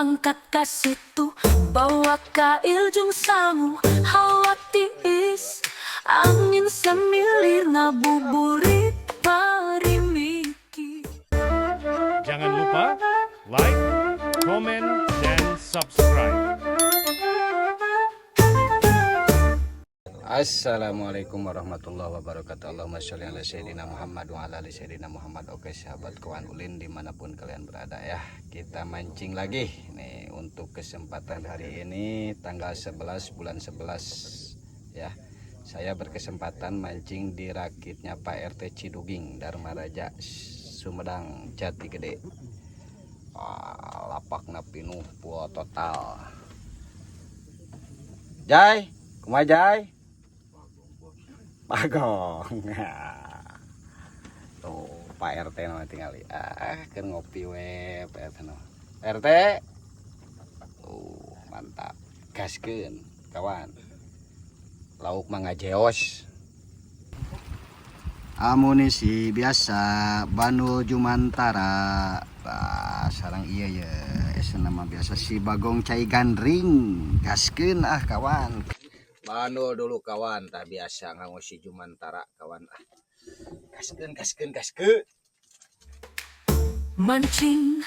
angkat ke situ, bawa kail jung samu, hawa tiis, angin semilir ngabuburit parimiki. Jangan lupa like, comment, dan subscribe. Assalamualaikum warahmatullahi wabarakatuh. Allahumma sholli ala sayyidina Muhammad wa ala ali sayyidina Muhammad. Oke sahabat kawan ulin dimanapun kalian berada ya, kita mancing lagi nih untuk kesempatan hari ini tanggal 11 bulan 11 ya. Saya berkesempatan mancing di rakitnya Pak RT Ciduging Dharma Raja Sumedang Jati Gede. Lapakna pinuh buat total. Jai, kumaha Jai? Bagong. Tuh Pak RT nama tinggal kan ngopi we Pak RT no. RT. Mantap. Gaskeun kawan. Lauk mangga jeos. Amunisi biasa Bandul Jumantara. Sarang iya ya. Nama biasa si Bagong Cai Gandring. Gaskeun kawan. Bandul dulu kawan, tak biasa ngangosi Jumantara kawan. Gaskeun. Mancing,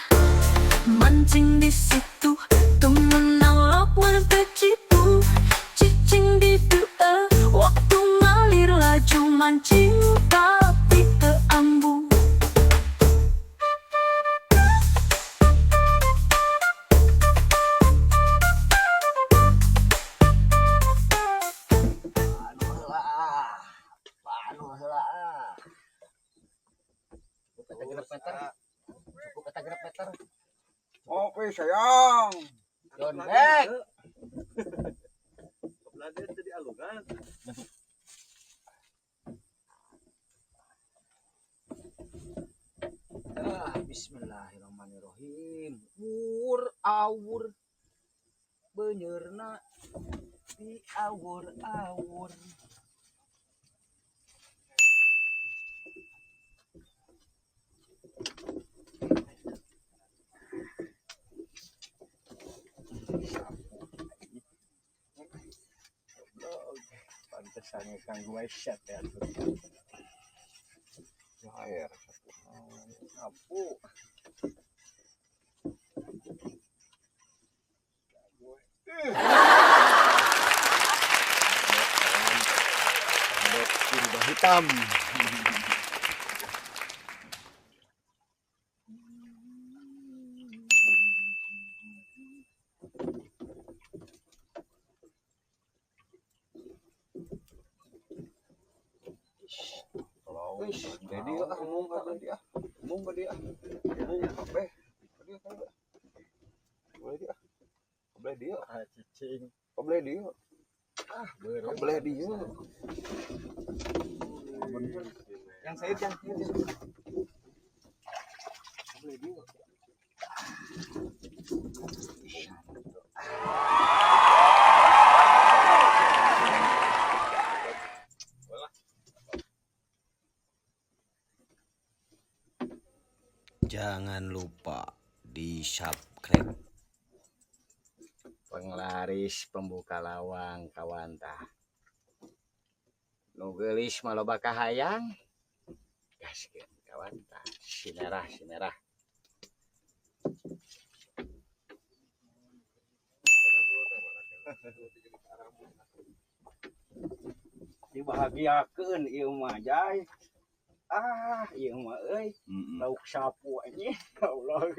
mancing di situ, temen nalok berpecipu, cicing di dua, waktu ngalir laju mancing tapi keambu. Oke sayang. John Beck. Belajar tadi alungan. Bismillahirrahmanirrahim. Awur benyerna di awur. Pantesannya kang gue shot ya tuh. Air apu. Ada hitam. Jadi ngomong ka dia. Kabeh. Kabeh dia. Cicing. Kabeh dia. Kabeh dia. Yang saya jangan. Kabeh dia. Jangan lupa di subscribe. Penglaris pembuka lawang kawan tah. Nu geulis maloba kahayang. Gaskeun kawan tah. Sinerah. Dibahagiakeun ieu mah Jai. Ieu mah euy. Lauk sapu anjing. Allah.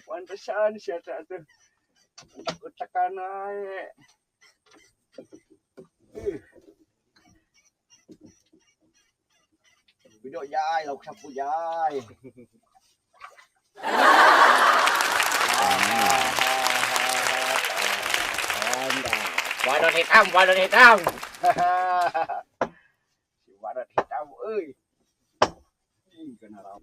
Pantesan sia teh. Tekan ae. Video Jai, lauk sapu Jai. Wadon hitam. Si wadon hitam euy. Ih kena rap.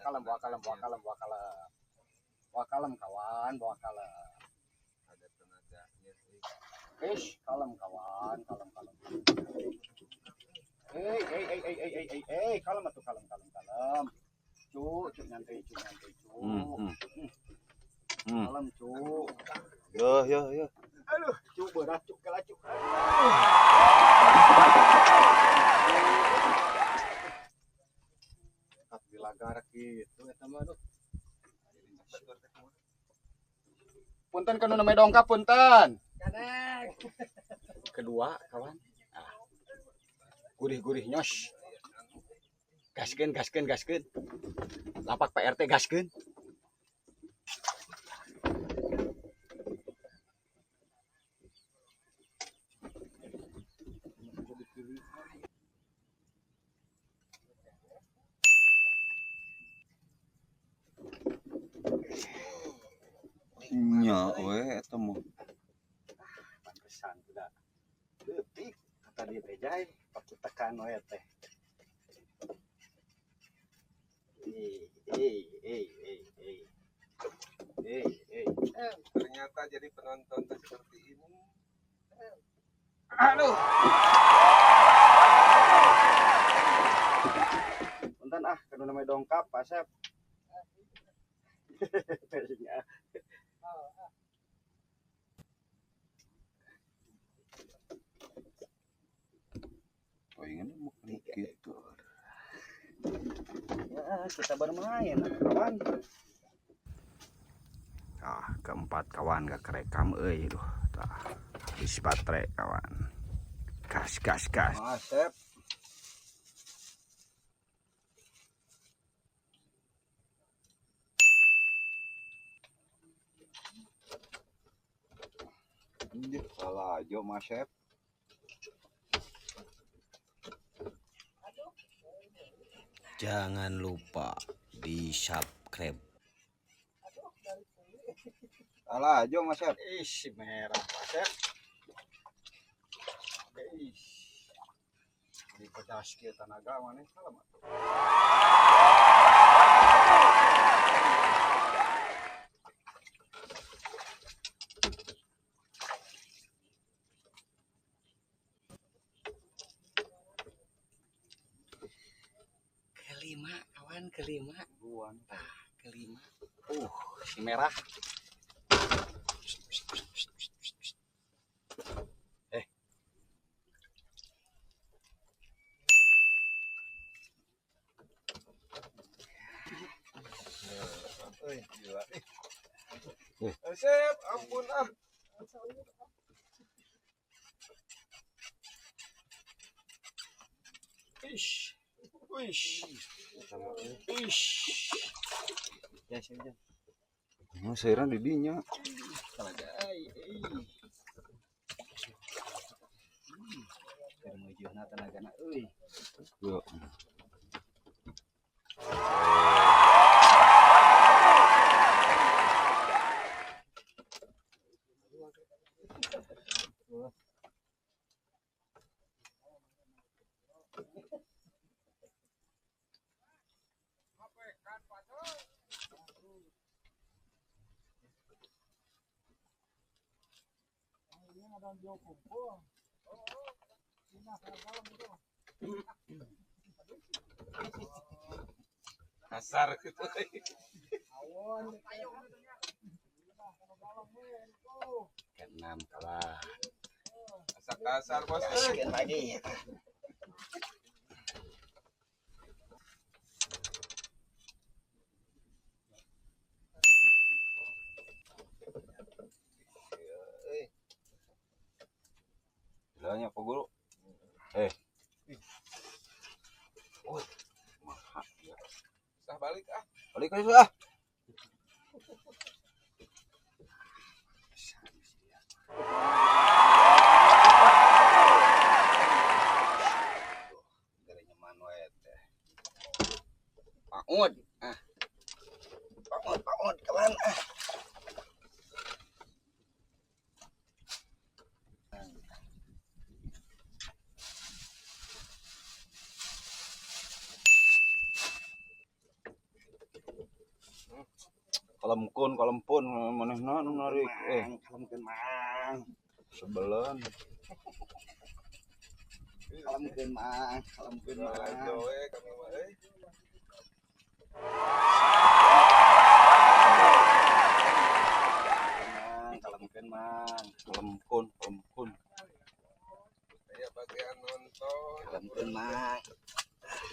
Kalem. Bawa kalem kawan, bawa kalem. Kalem kawan, kalem. Kalem atuh kalem. Cu nyantai cu. Kalem cu. Yo. Aduh, cu berat cu kalah cu. Kat dilagar kitu eta mah aduh. Punten kana namanya dongkap punten. Kedua kawan. Gurih nyos. Gaskeun. Lapak Pak RT gaskeun. Nya we eta mah. Pantesan udah leutik kata dia teh jai pakai tekan we teh. Ternyata jadi penonton seperti ini. Aduh. Punten kana namanya dongkap Pak Sep. Pengen mau gitu. Ya, kita bermain kawan. Keempat kawan gak kerekam duh. Habis baterai kawan. Gas. Sep. Salah aja Mas Chef. Jangan lupa di subscribe. Salah aja Mas Sep. Merah Pak Sep. Di pedas kieu tanaga maneh kalem. Kelima. Kelima. Si merah. Sep, ampun Nah, sairan di dinya. Yo. kasar gitu. Keenam kalah. Kasar bos. Sekian lagi. Bilangnya apa guru? Sah balik Balik aja. Paud kawan. Kalempun manehna nu narik. Kalemkeun mang. Sebelan. Kalemkeun mang, kalemkeun mang. Joe kami mah Kalemkeun mang. Kelempun. aya bagian nonton. Kalemkeun mang.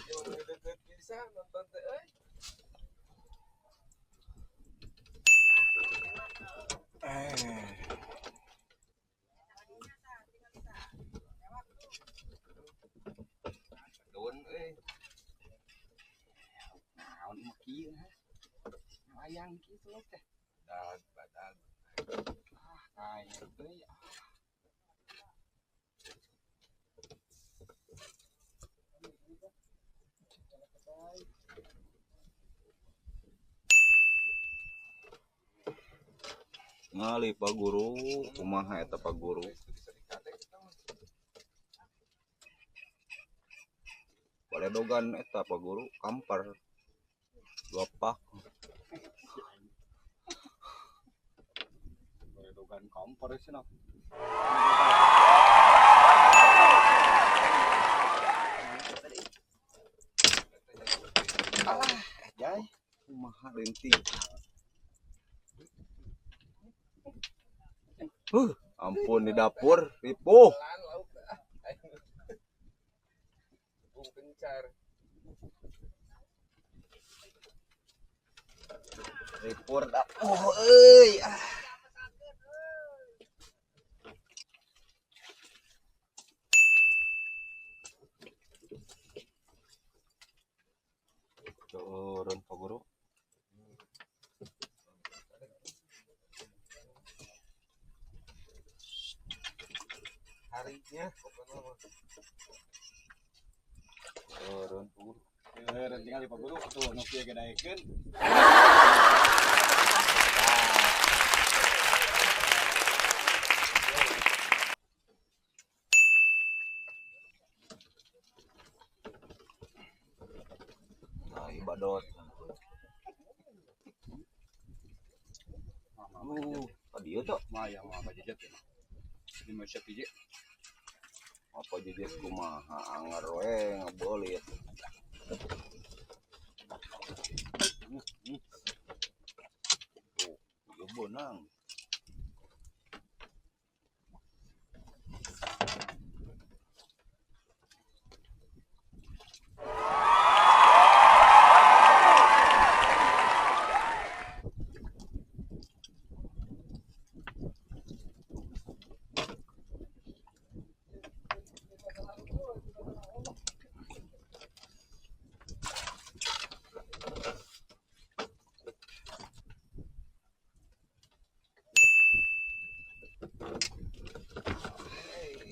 Ieu mah deukeut pisan nonton teh euy. Daun euy. Naon mah kieu ha. Wayang kitu teh. Badag. Aya teh. Ngali Pak Guru, kumaha eta Pak Guru? Bisa dikadek kita mah. Baledogan eta Pak Guru, kampar. 2 pak. Baledogan kompor cenah. Alah, jay. Kumaha leutik. Ampun di dapur, ripuh. Pelan lauk dah. Bung pencar. Ripur dapur euy. Turun Pak Guru. Harinya pokoknya mah. Turun Pak Guru. Keureun tinggal di Pak Guru tuh nu kieu gedaekeun. Nah, ibadot. Tadi itu Maya mah apa jejet ya. Di masjid hiji. apa jadi kumaha anger we ngebolit. Tuh, bonang.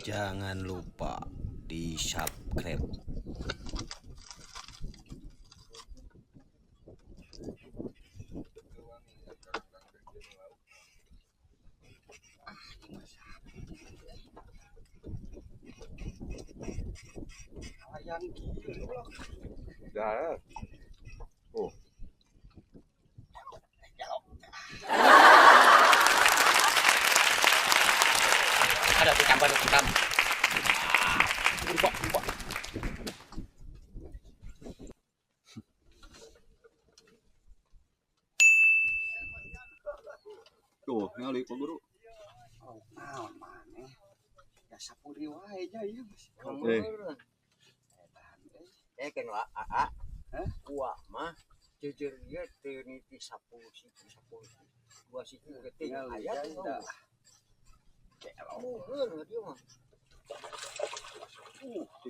Jangan lupa di subscribe. Wayang kieu ulah. Dah. Oh. Ada dicampur hitam. Lupa. Tuh, ngali Pak Guru. Oh, naon maneh. Ya sapuri wae ja ieu geus. Kan wa aa Hah? gua mah jujur dia terniti 10 dua situ geuting aya tuh meureun dia mah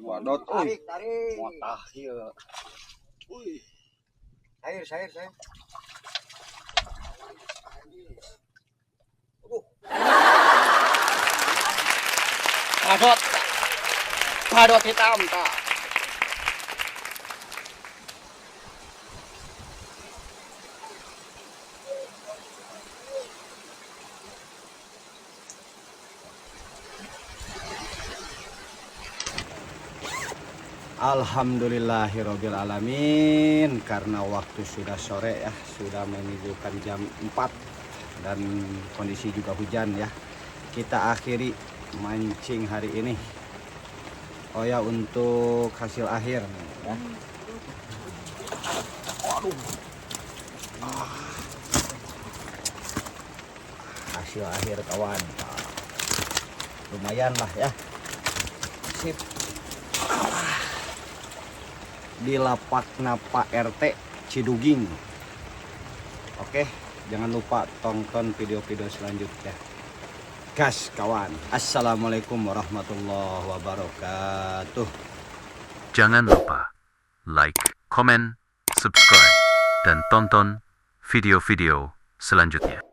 Wadot euy. tarik Motah ieu. Uy, air padot hitam tah. Alhamdulillahirabbil alamin, karena waktu sudah sore ya, sudah menunjukkan jam 4 dan kondisi juga hujan ya. Kita akhiri mancing hari ini. Oh ya, untuk hasil akhir ya. Waduh. Hasil akhir kawan. Lumayan lah ya. Sip. Di lapak napa RT Ciduging. Oke, jangan lupa tonton video-video selanjutnya. Gas kawan. Assalamualaikum warahmatullahi wabarakatuh. Jangan lupa like, komen, subscribe, dan tonton video-video selanjutnya.